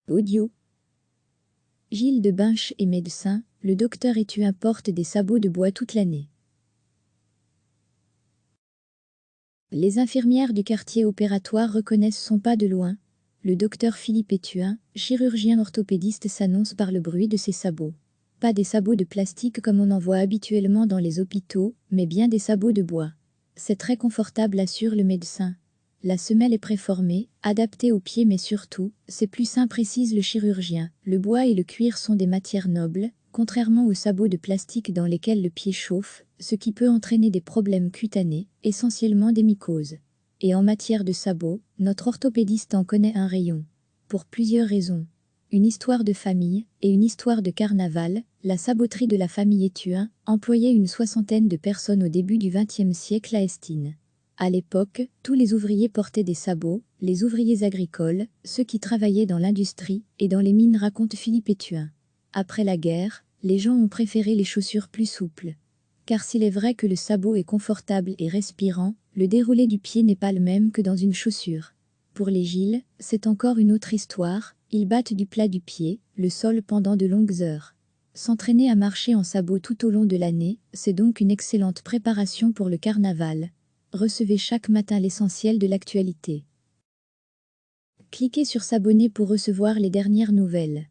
Audio. Gilles de Binche est médecin, le docteur Étuin porte des sabots de bois toute l'année. Les infirmières du quartier opératoire reconnaissent son pas de loin. Le docteur Philippe Étuin, chirurgien orthopédiste, s'annonce par le bruit de ses sabots. Pas des sabots de plastique comme on en voit habituellement dans les hôpitaux, mais bien des sabots de bois. C'est très confortable, assure le médecin. La semelle est préformée, adaptée aux pieds, mais surtout, c'est plus sain, précise le chirurgien. Le bois et le cuir sont des matières nobles, contrairement aux sabots de plastique dans lesquels le pied chauffe, ce qui peut entraîner des problèmes cutanés, essentiellement des mycoses. Et en matière de sabots, notre orthopédiste en connaît un rayon. Pour plusieurs raisons. Une histoire de famille et une histoire de carnaval. La saboterie de la famille Étuin employait une soixantaine de personnes au début du XXe siècle à Estine. À l'époque, tous les ouvriers portaient des sabots, les ouvriers agricoles, ceux qui travaillaient dans l'industrie et dans les mines, raconte Philippe Étuin. Après la guerre, les gens ont préféré les chaussures plus souples. Car s'il est vrai que le sabot est confortable et respirant, le déroulé du pied n'est pas le même que dans une chaussure. Pour les Gilles, c'est encore une autre histoire, ils battent du plat du pied, le sol pendant de longues heures. S'entraîner à marcher en sabots tout au long de l'année, c'est donc une excellente préparation pour le carnaval. Recevez chaque matin l'essentiel de l'actualité. Cliquez sur s'abonner pour recevoir les dernières nouvelles.